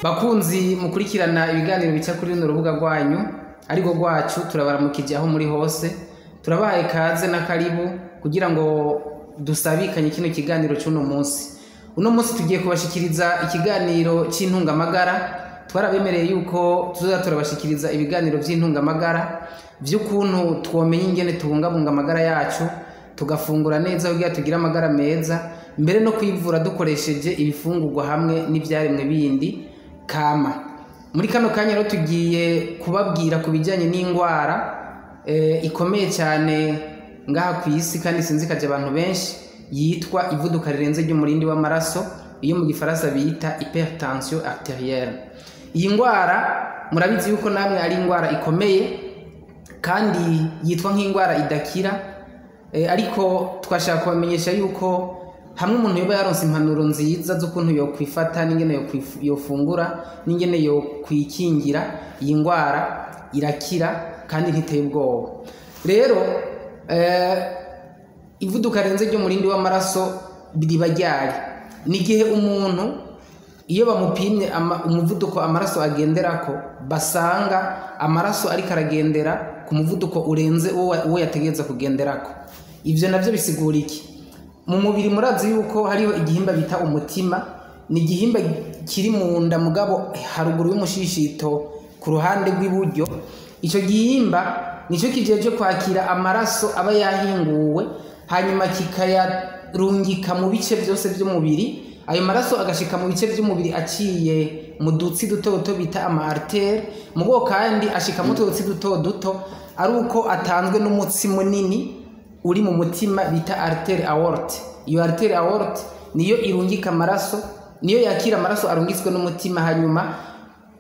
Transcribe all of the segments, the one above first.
Bakunzi mukurikirana ibiganiro bica kuri runo rubuga rwanyu ariko rwacu turabaramukije aho muri hose turabahaye kaze na karibu kugira ngo dusabikanye kino kiganiro cy'uno munsi. Uno munsi tugiye kubashikiriza ikiganiro cy'intungamagara. Twarabemereye yuko tuzoza turabashikiriza ibiganiro by'intungamagara vy'ukuntu twomenya ingene tubungabunga amagara yacu tugafungura neza kugira tugire amagara meza mbere no kwivura dukoresheje ibifungurwa hamwe n'ivyaremwe bindi kama. Muri kano kanya rero tugiye kubabwira ku bijyanye n'indwara ikomeye cyane ngaha ku isi kandi sinzikaje abantu benshi yitwa ivuduka rirenze ry'umurindi w'amaraso, iyo mu gifaransa bita hypertension arterielle. Iyi ndwara murabizi yuko namwe ari indwara ikomeye kandi yitwa nk'indwara idakira, ariko twashaka kubamenyesha yuko hamwe umuntu yoba yaronse impanuro nziza z'ukuntu yo kwifata n'ingene yofungura n'ingene yo kwikingira iyi ndwara irakira kandi ntiteye ubwoba. Rero ivuduka rirenze ry'umurindi w'amaraso riba ryari? Ni igihe umuntu iyo bamupimye umuvuduko amaraso agenderako basanga amaraso ariko aragendera ku muvuduko urenze uwo yategereza kugenderako. Ivyo navyo bisigura iki? Mu mubiri murazi yuko hariho igihimba bita umutima, ni igihimba kiri mu nda mugabo haruguru y'umushishito ku ruhande rw'iburyo. Ico gihimba nico kijeje kwakira amaraso aba yahinguwe hanyuma kikayarungika mu bice byose by'umubiri. Ayo maraso agashika mu bice by'umubiri aciye mu dutsi duto duto bita ama artère, mugo kandi ashika mu dutsi duto duto ari uko atanzwe n'umutsi munini uri mu mutima bita artère aorte. Iyo artère aorte niyo irungika amaraso, niyo yakira amaraso arungitswe n'umutima, hanyuma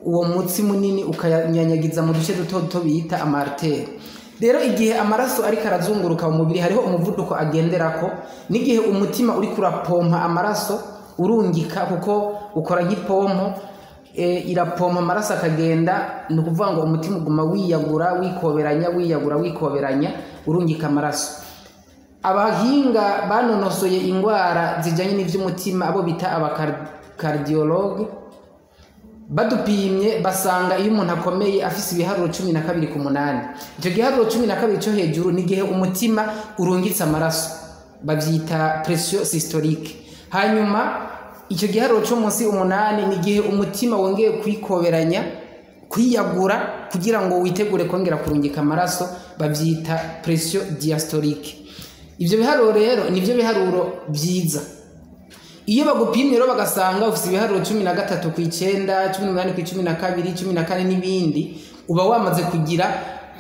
uwo mutsi munini ukayanyanyagiza mu duce duto duto bita ama artère. Rero igihe amaraso ariko arazunguruka mu mubiri hariho umuvuduko agenderako, n'igihe umutima uri kurapompa amaraso urungika kuko ukora nk'ipompo irapompa amaraso akagenda, ni ukuvuga ngo umutima uguma wiyagura wikoberanya urungika amaraso. Abahinga banonosoye indwara zijanye n'ivy'umutima abo bita abakardiologue badupimye basanga iyo umuntu akomeye afise ibiharuro 12 ku 8. Icyo giharuro 12 cyo hejuru ni gihe umutima urungitse amaraso, bavyita pression systolique. Hanyuma icyo giharuro cyo munsi 8 ni gihe umutima wongeye kwikoberanya kwiyagura kugira ngo witegure kongera kurungika amaraso, bavyita pression diastolique. Ivyo biharuro rero nivyo biharuro byiza. Iyo bagupimye rero bagasanga ufite ibiharuro 13 ku 9, 18 ku 12, 14 n'ibindi, uba wamaze kugira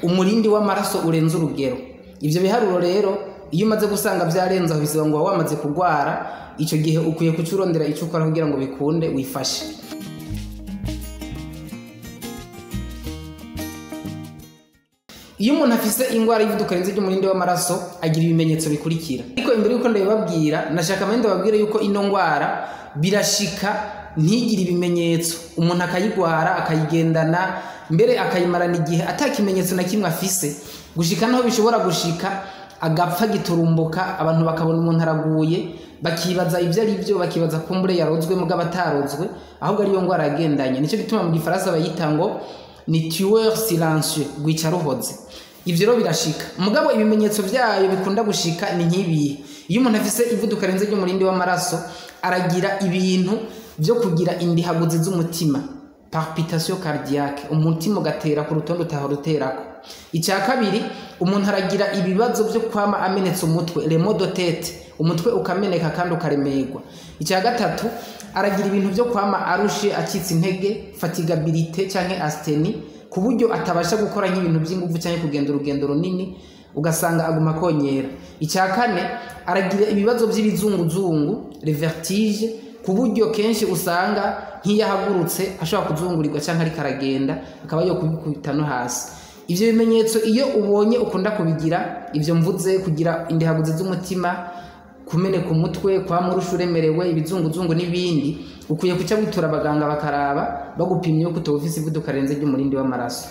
umurindi w'amaraso urenze urugero. Ivyo biharuro rero iyo umaze gusanga byarenza bisaba ngo wamaze kugwara, ico gihe ukwiye kucurondera ico ukora kugira ngo bikunde wifashe. Iyo umuntu afise indwara y'ivuduka rirenze ry'umurindi w'amaraso agira ibimenyetso bikurikira. Ariko imbere yuko ndabibabwira nashaka mende babwire yuko ino ndwara birashika ntigire ibimenyetso, umuntu akayigwara akayigendana mbere akayimarana igihe atakimenyetso na kimwe afise, gushika naho bishobora gushika agapfa giturumbuka, abantu bakabona umuntu araguye bakibaza ivyo ari byo, bakibaza kumbure yarozwe mugabo atarozwe, ahubwo ari yo ndwara yagendanye. Nico gituma mu gifaransa bayita ngo ni tueur silencieux, gwica ruhoze. Ivyo rero birashika mugabo ibimenyetso byayo bikunda gushika ni nk'ibihe. Iyo umuntu afise ivuduka rirenze ry'umurindi w'amaraso aragira ibintu byo kugira indihaguzi z'umutima, palpitation cardiaque, umutima ugatera ku rutondo utahoruterako. Icya kabiri, umuntu aragira ibibazo byo kwama amenetse umutwe, les maux de tête, umutwe ukameneka kandi ukaremerwa. Icya gatatu, aragira ibintu byo kwama arushe acitse intege, fatigabilité canke asthénie, ku buryo atabasha gukora nk'ibintu by'ingufu cyane kugenda urugendo runini ugasanga aguma konyera. Icya kane, aragira ibibazo by'ibizunguzungu, les vertiges, ku buryo kenshi usanga nk'iyahagurutse ashobora kuzungurirwa cyangwa ariko aragenda akaba yo kubikubita no hasi. Ivyo bimenyetso iyo ubonye ukunda kubigira, ivyo mvuze kugira indihaguzi z'umutima, kumeneka umutwe, kwa murusha uremerewe, ibizunguzungu n'ibindi, ukwiye kuca witura abaganga bakaraba bagupimye yuko utofise ivuduka rirenze ry'umurindi w'amaraso.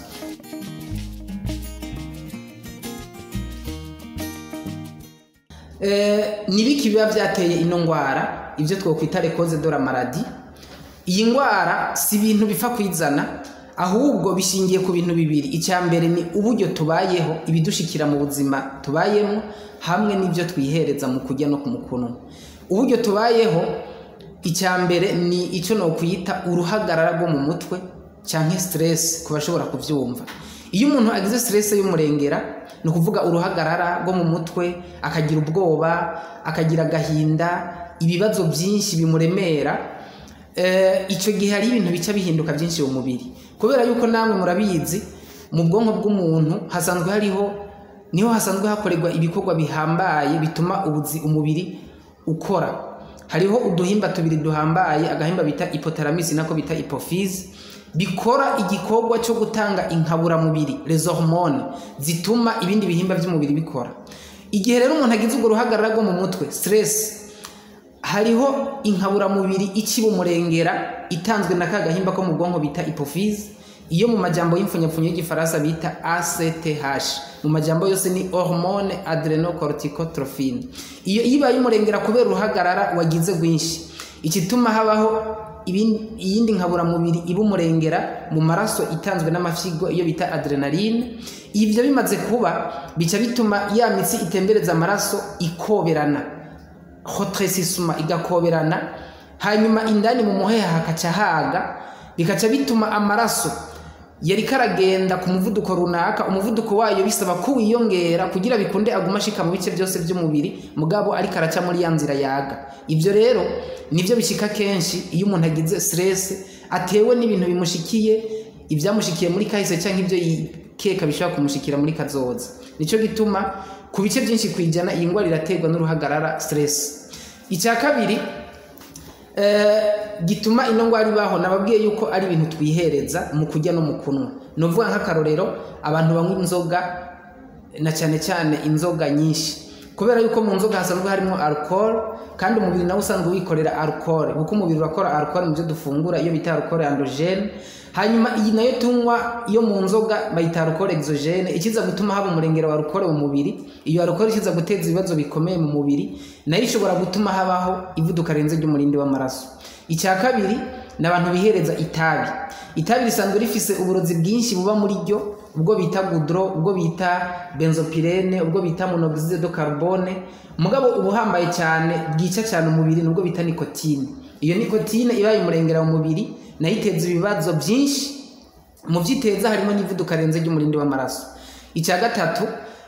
Nibiki biba byateye ino ndwara? Ivyo twokwita les causes de la maladie. iyi ngwara si ibintu bipfa kwizana, ahubwo bishingiye ku bintu bibiri. Icya mbere ni uburyo tubayeho, ibidushikira mu buzima tubayemo, hamwe n'ibyo twihereza mu kurya no ku mukunwa. Uburyo tubayeho, icya mbere ni icyo no kwita uruhagarara rwo mu mutwe cyangwa stress ku bashobora kuvyumva. Iyo umuntu agize stress y'umurengera, ni ukuvuga uruhagarara rwo mu mutwe, akagira ubwoba, akagira agahinda, ibibazo byinshi bimuremera, icyo gihe hari ibintu bica bihinduka byinshi mu mubiri, kubera yuko namwe murabizi mu bwonko bw'umuntu niho hasanzwe hakorerwa ibikorwa bihambaye bituma umubiri ukora. Hariho uduhimba tubiri duhambaye, agahimba bita hypothalamus nako bita hypophyse, bikora igikorwa cyo gutanga inkaburamubiri, les hormones zituma ibindi bihimba by'umubiri bikora. Igihe rero umuntu agize urwo ruhagarara rwo mu mutwe, stress, hariho inkaburamubiri ikiba umurengera itanzwe na kagahimba ko mu bwonko bita hypophyse, iyo mu majambo y'imfunyapfunyo y'igifaransa bita ACTH, mu majambo yose ni hormone adrenocorticotrophine. Iyo ibaye umurengera kubera uruhagarara wagize rwinshi, ikituma habaho iyindi nkaburamubiri iba umurengera mu maraso itanzwe n'amafyigo iyo bita adrenaline. Ibyo bimaze kuba bica bituma ya mitsi itembereza amaraso ikoberana, retrécissement, igakoberana, hanyuma indani mu muheha hakaca haga, bikaca bituma amaraso yari karagenda ku muvuduko runaka, umuvuduko wayo bisaba ko wiyongera kugira bikunde aguma ashika mu bice byose by'umubiri, mugabo ari karaca muri ya nzira yaga. Ibyo rero nivyo bishika kenshi iyo umuntu agize stress atewe n'ibintu bimushikiye, ibyamushikiye muri kahise cyangwa ibyo yikeka bishobora kumushikira muri kazoza. Nico gituma ku bice byinshi kwijana iyi ngwara iraterwa n'uruhagarara, stress. Icya kabiri gituma ino ngwara ibaho, nababwiye yuko ari ibintu twihereza mu kurya no mu kunwa. Novuga nk'akarorero, abantu banywa inzoga, na cyane cyane inzoga nyinshi, kubera yuko mu nzoga hasanzwe harimo alcohol, kandi umubiri nawe usanzwe wikorera alcohol, kuko umubiri urakora alcohol mu byo dufungura, iyo bita alcohol endogene. Hanyuma iyi nayo tunywa iyo mu nzoga bayita alcohol exogene, ikiza gutuma haba umurengero wa alcohol mu mubiri. Iyo alcohol ikiza guteza ibibazo bikomeye mu mubiri, nayo ishobora gutuma habaho ivuduka renze ry'umurindi w'amaraso. Icya kabiri n'abantu bihereza itabi. Itabi risanzwe rifise uburozi bwinshi buba muri ryo, ubwo bita goudron, ubwo bita benzopyrene, ubwo bita monoxide de carbone. Mugabo ubuhambaye cyane bwica cyane umubiri nubwo bita nicotine. Iyo nicotine ibaye umurengera mu mubiri nayo iteza ibibazo byinshi, mu byiteza harimo n'ivuduka renze ry'umurindi w'amaraso. Icya gatatu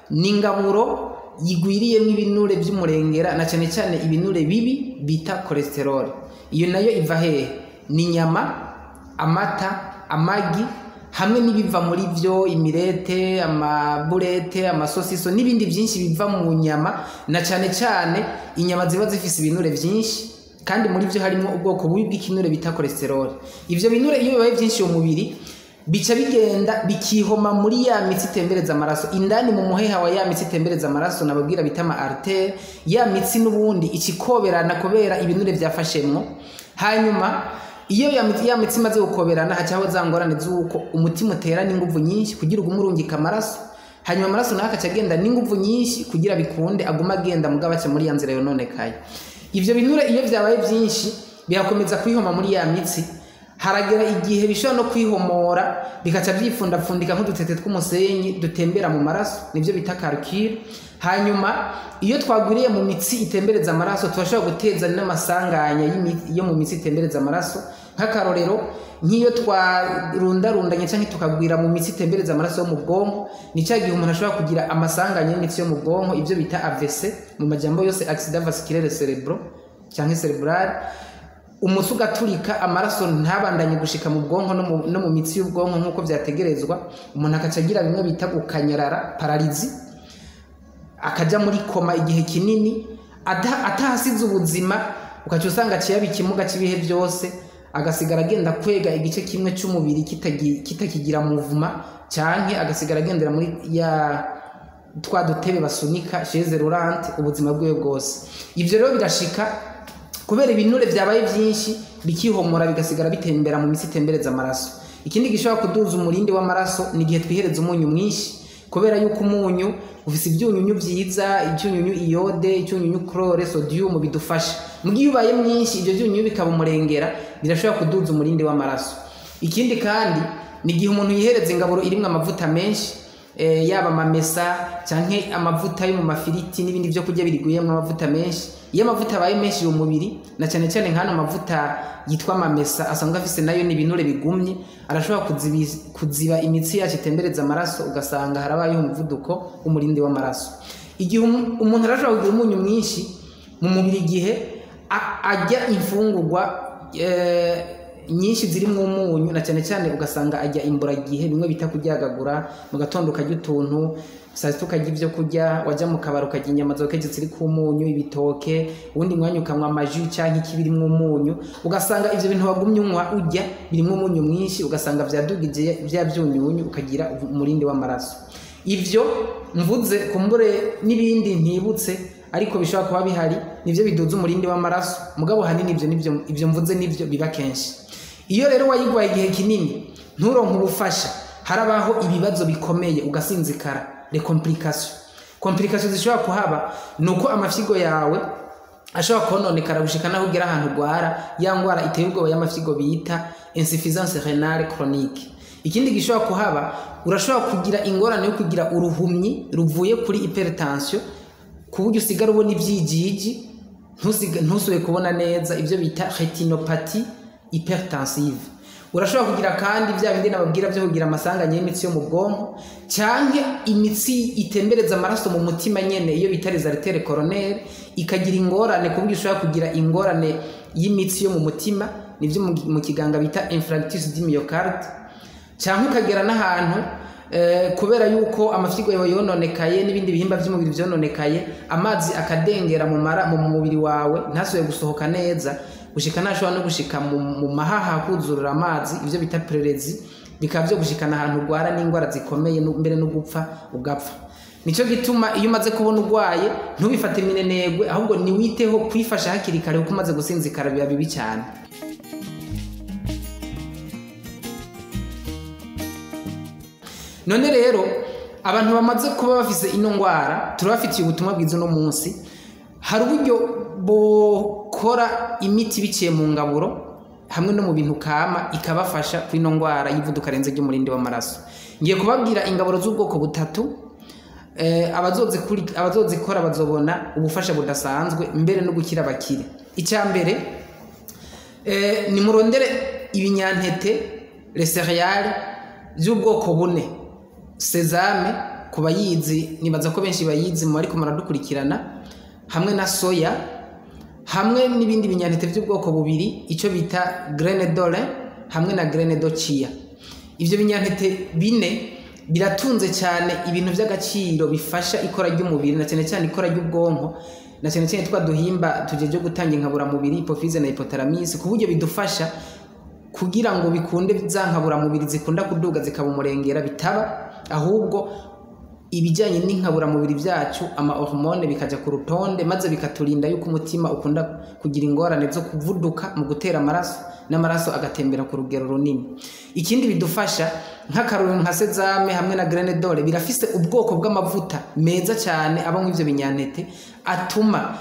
ni ingaburo yigwiriyemo ibinure by'umurengera, na cyane cyane ibinure bibi bita cholesterol. Iyo nayo iva hehe? Ni inyama, amata, amagi, hamwe n'ibiva muri byo, imirete, amaburete, amasosiso n'ibindi byinshi biva mu nyama, na cyane cyane inyama ziba zifise ibinure byinshi, kandi muri byo harimo ubwoko bubi bw'ikinure bita cholesterol. Ivyo binure iyo bibaye byinshi mu mubiri bica bigenda bikihoma muri ya mitsi itembereza amaraso, indani mu muheha wa ya mitsi itembereza amaraso nababwira bita ama artère, ya mitsi n'ubundi ikikoberana kubera ibinure byafashemwo. Hanyuma iyo ya mitsi maze gukoberana hacaho za ngorane z'uko umutima utera n'inguvu nyinshi kugira ugume urungika amaraso, hanyuma amaraso naho akaca agenda n'inguvu nyinshi kugira bikunde aguma agenda mugabo aca muri ya nzira yononekaye. Ivyo binure iyo vyabaye byinshi birakomeza kwihoma muri ya mitsi, haragera igihe bishobora no kwihomora bikaca byifundapfundika nk'udutete tw'umusenyi dutembera mu maraso, nivyo bita calcul. Hanyuma iyo twagwiriye mu mitsi itembereza amaraso turashobora guteza n'amasanganya yo mu mitsi itembereza amaraso. Nk'akarorero, nk'iyo twarundarundanye cyangwa tukagwira mu mitsi itembereza amaraso yo mu bwonko, ni cya gihe umuntu ashobora kugira amasanganya y'imitsi yo mu bwonko, ibyo bita AVC mu majambo yose, accident vasculaire cerebral cyangwa cerebral. Umutsi ugaturika, amaraso ntabandanye gushika mu bwonko no mu mitsi y'ubwonko nk'uko byategerezwa, umuntu akaca agira bimwe bita gukanyarara, paralizi, akaja muri koma igihe kinini atahasize ubuzima, ukaca usanga aciye ikimuga cy'ibihe byose, agasigara agenda kwega igice kimwe cy'umubiri kitakigira muvuma, canke agasigara agendera muri ya twa dutebe basunika chaise roulante ubuzima bwe bwose. Ivyo rero birashika kubera ibinure byabaye byinshi bikihomora bigasigara bitembera mu mitsi itembereza amaraso. Ikindi gishobora kuduza umurindi w'amaraso ni igihe twihereza umunyu mwinshi, kubera yuko umunyu ufise ibyunyunyu byiza, icyunyunyu iyode, icyunyunyu chlore, sodium bidufasha. Mugiye ubaye mwinshi ibyo byunyunyu bikaba umurengera, birashobora kuduza umurindi w'amaraso. Ikindi kandi ni igihe umuntu yihereza ingaburo irimo amavuta menshi, yaba amamesa canke amavuta yo mu mafiriti n'ibindi byo kurya biriguyemo amavuta menshi. Iyo amavuta abaye menshi mu mubiri, na cyane cyane nk'ano mavuta yitwa amamesa asanzwe afise nayo ni ibinure bigumye, arashobora kuziba imitsi yacu itembereza amaraso, ugasanga harabayeho umuvuduko w'umurindi w'amaraso. Igihe umuntu arashobora kugira umunyu mwinshi mu mubiri, igihe ajya imfungurwa nyinshi zirimo umunyu, na cyane cyane ugasanga ajya imburagihe, bimwe bita kuryagagura, mu gatondo ukarya utuntu, saa sita ukarya ibyo kurya, wajya mu kabari ukarya inyama zokeje ziri ku munyu, ibitoke, ubundi mwanya ukanywa amaji cyangwa iki birimo umunyu, ugasanga ivyo bintu wagumye unywa urya birimo umunyu mwinshi, ugasanga vyadugije vya byunyunyu, ukagira umurindi w'amaraso. Ivyo mvuze kumbure n'ibindi ntibutse, ariko bishobora kuba bihari, nivyo biduza umurindi w'amaraso. Mugabo hanini ivyo mvuze nivyo biba kenshi. Iyo rero wayigwaye igihe kinini nturonke ubufasha, harabaho ibibazo bikomeye, ugasinzikara, les complications zishobora kuhaba, nuko amafyigo yawe ashobora kononekara gushika naho ugera ahantu gwara ya ngwara iteye ubwoba y'amafyigo bita insuffisance rénale chronique. Ikindi gishobora kuhaba, urashobora kugira ingorane yo kugira uruhumyi ruvuye kuri hypertension, kuburyo usigara ubona ibyigigi ntusubire kubona neza, ibyo bita retinopathie hypertensive. Urashobora kugira kandi bya bindi nababwira byo kugira amasanganya y'imitsi yo mu bwonko, cyangwa imitsi itembereza amaraso mu mutima nyene, iyo bita les artères coronaires, ikagira ingorane kuburyo ushobora kugira ingorane y'imitsi yo mu mutima, nivyo mu kiganga bita infarctus du myocarde. Cyangwa ukagera n'ahantu kubera yuko amafyigo yawe yononekaye n'ibindi bihimba by'umubiri byononekaye, amazi akadengera mu mubiri wawe, ntasuye gusohoka neza, gushika nashobora no gushika mu mahaha kuzurura amazi, ivyo bita prerezi, bikaba byo gushikana ahantu ugwara n'ingwara zikomeye, mbere no gupfa ugapfa. Nico gituma iyo umaze kubona ugwaye ntubifate minenegwe, ahubwo ni witeho kwifasha hakiri kare, kuko umaze gusinzikara biba bibi cyane. None rero abantu bamaze kuba bafise ino ngwara, turabafitiye ubutumwa bwiza no munsi. Hari uburyo bokora imiti biciye mu ngaburo hamwe no mu bintu kama, ikabafasha kuri ino ngwara y'ivuduka renze ry'umurindi w'amaraso. Ngiye kubabwira ingaburo z'ubwoko butatu, abazozikora bazobona ubufasha budasanzwe, mbere no gukira bakire. Icya mbere, ni murondere ibinyantete, les céréales by'ubwoko bune: sesame, kubayizi nibaza ko benshi bayizi mu ariko maradukurikirana, hamwe na soya, hamwe n'ibindi binyantete by'ubwoko bubiri, icyo bita graine d'orge hamwe na graine de chia. Ivyo binyantete bine biratunze cyane ibintu by'agaciro bifasha ikora ry'umubiri, na cyane cyane ikora ry'ubwonko, na cyane cyane twa duhimba tujeje gutanga inkabura mubiri, hypophyse na hypothalamus, ku buryo bidufasha kugira ngo bikunde za nkabura mubiri zikunda kuduga zikaba umurengera bitaba, ahubwo ibijyanye n'inkabura mubiri byacu, ama hormone bikaja ku rutonde, maze bikaturinda yuko umutima ukunda kugira ingorane zo kuvuduka mu gutera amaraso, n'amaraso agatembera ku rugero runini. Ikindi bidufasha nk'akaruru nka sesame hamwe na graine d'orge, birafise ubwoko bw'amavuta meza cyane aba mu ivyo binyantete, atuma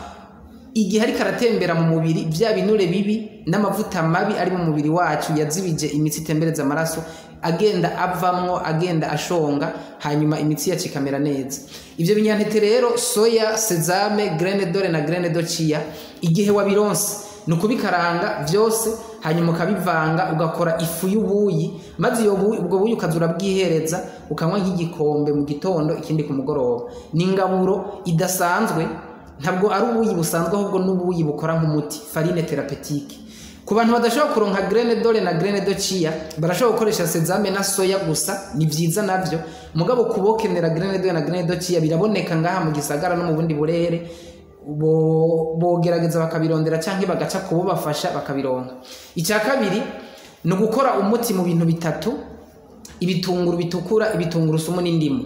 igihe ariko aratembera mu mubiri bya binure bibi n'amavuta mabi ari mu mubiri wacu yazibije imitsi itembereza amaraso, agenda avamwo, agenda ashonga, hanyuma imitsi yacu ikamera neza. Ivyo binyantete rero, soya, sesame, graine d'orge na graine de chia, igihe wabironse nukubikaranga byose, hanyuma ukabivanga ugakora ifu y'ubuyi, maze ubwo buyi ukazura bwihereza, ukanywa nk'igikombe mu gitondo, ikindi ku mugoroba. Ni ingaburo idasanzwe, ntabwo ari ubuyi busanzwe, ahubwo n'ubuyi bukora nk'umuti, farine thérapeutique. Ku bantu badashobora kuronka graine d'orge na graine de chia, barashobora gukoresha sesame na soya gusa, ni byiza navyo. Mugabo kubokenera graine d'orge na graine de chia biraboneka ngaha mu gisagara no mu bundi burere, bogerageza bakabirondera cyangwa bagaca kubo bafasha bakabironka. Icya kabiri ni ugukora umuti mu bintu bitatu: ibitunguru bitukura, ibitunguru sumu n'indimu.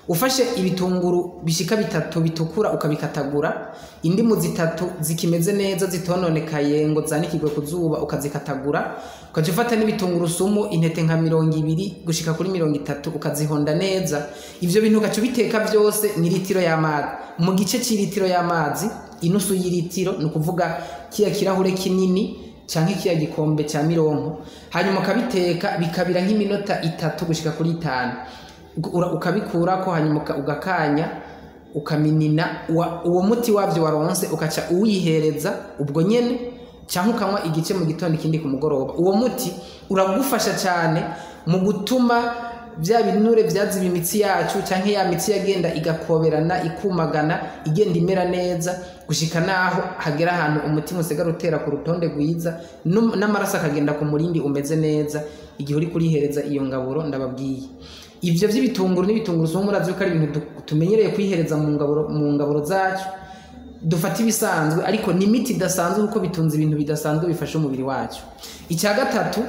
ufashe ibitunguru bishika 3 bitukura ukabikatagura, indimu 3 zikimeze neza zitononekaye ngo zanikirwe kuzuba ukazikatagura, ukaje ufata n'ibitunguru sumu intete nka 20 gushika kuri 30 ukazihonda neza. Ivyo bintu ugaca biteka byose ni litiro y'amazi. Mu gice c'ilitiro y'amazi inusu y'ilitiro ni ukuvuga kiya kirahure kinini canke kiya gikombe ca mironko, hanyuma ukabiteka bikabira nk'iminota 3 gushika kuri 5. Ukabikurako hanyuma ugakanya ukaminina uwo muti wavyo waronse ukaca uwihereza ubwo nyene, canke ukanywa igice mu gitondo ikindi ku mugoroba. Uwo muti uragufasha cyane mu gutuma bya binure byaziba imitsi yacu canke ya mitsi yagenda igakoberana ikumagana igenda imera neza gushika naho hagera ahantu umutima usigara utera ku rutonde rwiza n'amaraso akagenda ku murindi umeze neza igihe uri kurihereza iyo ngaburo. Ndababwiye ivyo vy'ibitunguru n'ibitunguru so murazi ko ari ibintu tumenyereye kwihereza mu ngaburo zacu, dufata ibisanzwe ariko ni imiti idasanzwe kuko bitunze ibintu bidasanzwe bifasha umubiri wacu. Icya gatatu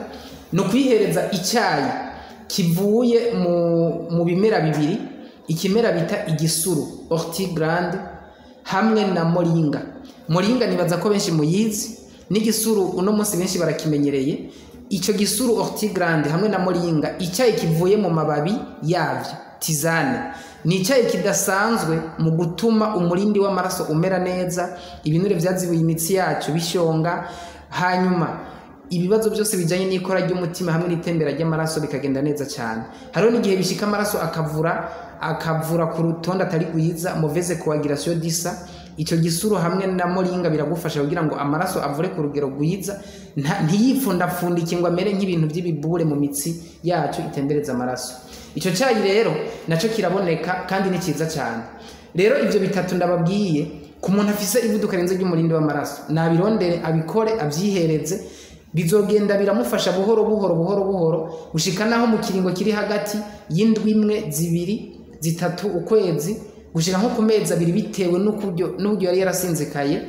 no kwihereza icyayi kivuye mu bimera bibiri, ikimera bita igisuru ortie grande hamwe na moringa. Moringa nibaza ko benshi muyizi, n'igisuru uno munsi benshi barakimenyereye. Ico gisuru ortie grande hamwe na moringa, icyayi kivuye mu mababi yavyo tisane, ni icyayi kidasanzwe mu gutuma umurindi w'amaraso umera neza, ibinure vyazibuye imitsi yacu bishonga, hanyuma ibibazo byose bijanye n'ikora ry'umutima hamwe n'itembera ry'amaraso bikagenda neza cyane. Hariho n'igihe bishika amaraso akavura ku rutonde atari gwiza, mauvaise coagulation disa. Ico gisuru hamwe na moringa biragufasha kugira ngo amaraso avure ku rugero gwiza, ntiyipfundapfundike ngo amere nk'ibintu by'ibibure mu mitsi yacu itembereza amaraso. Ico cyayi rero naco kiraboneka kandi ni cyiza cyane. Rero ivyo bitatu ndababwiye ku muntu afise ivuduka renze ry'umurindi w'amaraso nabirondere abikore avyihereze, bizogenda biramufasha buhoro gushika naho mu kiringo kiri hagati y'indwi 1, 2, 3 ukwezi gushika nko ku mezi 2 bitewe n'uburyo yari yarasinzikaye,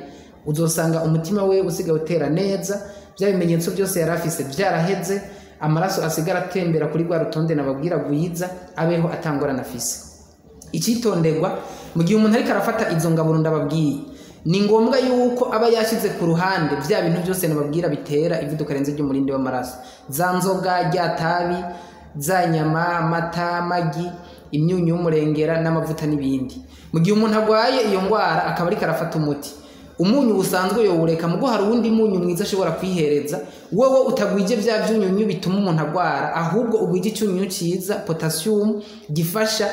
uzosanga umutima we usigaye utera neza, bya bimenyetso byose yarafise byaraheze, amaraso asigara atembera kuri rwa rutonde nababwira gwiza, abeho atangora nafise. Icitonderwa mu gihe umuntu ariko arafata izo ngaburo ndababwiye, ni ngombwa yuko aba yashize ku ruhande bya bintu byose nababwira bitera ivuduka renze ry'umurindi w'amaraso, za nzoga, rya tabi, za nyama, amata, magi, imyunyu y'umurengera n'amavuta n'ibindi. Mu gihe umuntu agwaye iyo ngwara akaba ariko arafata umuti, umunyu usanzwe yowureka, mugo hari uwundi munyu mwiza ashobora kwihereza, wowe utagwije bya byunyunyu bituma umuntu agwara, ahubwo ugwije icyunyunyu cyiza potassium gifasha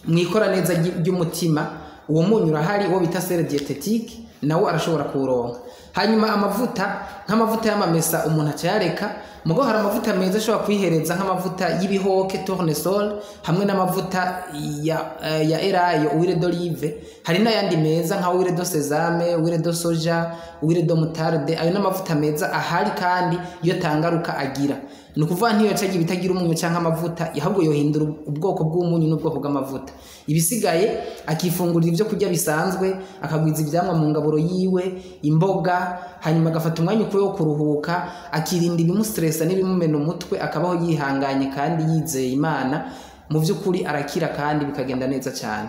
mwikora neza ry'umutima. Uwo munyu urahari, uwo bita sere dietetique, nawo arashobora kuronka. Hanyuma amavuta nk'amavuta y'amamesa umuntu acayareka, mugo hari amavuta meza ashobora kwihereza nk'amavuta y'ibihoke tournesol hamwe n'amavuta ya erayo huile d'olive, hari n'ayandi meza nka huile de sesame, huile de soja, huile de moutarde. Ayo n'amavuta meza ahari kandi iyo tangaruka agira, ni ukuvuga ntiyo cagiye bitagira umunyu canke amavuta, ahubwo yohindura ubwoko bw'umunyu n'ubwoko bw'amavuta. Ibisigaye akifungurira ibyo kurya bisanzwe, akagwiza ivyamwa mu ngaburo yiwe, imboga, hanyuma agafata umwanya ukwiye wo kuruhuka, akirinda ibimustressa n'ibimumena umutwe, akabaho yihanganye kandi yizeye Imana. Mu by'ukuri arakira kandi bikagenda neza cyane.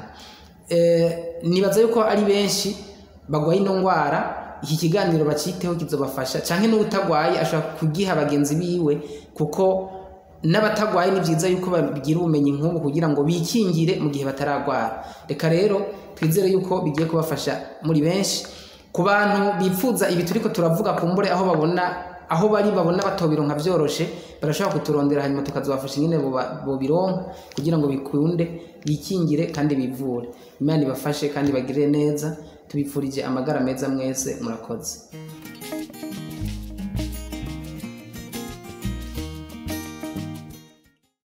Nibaza yuko ari benshi bagwaye ino ngwara, iki kiganiro baciteho kizobafasha, canke n'utagwaye ashobora kugiha abagenzi biwe, kuko n'abatagwaye ni byiza yuko bagira ubumenyi nk'ubu kugira ngo bikingire mu gihe bataragwara. Reka rero twizere yuko bigiye kubafasha muri benshi. Ku bantu bipfuza ibi turiko turavuga kumbure aho bari babona batobironka byoroshe, barashobora kuturondera hanyuma tukazobafasha nyine bo bironka kugira ngo bikunde bikingire kandi bivure. Imana ibafashe kandi bagirire neza, tubipfurije amagara meza mwese, murakoze.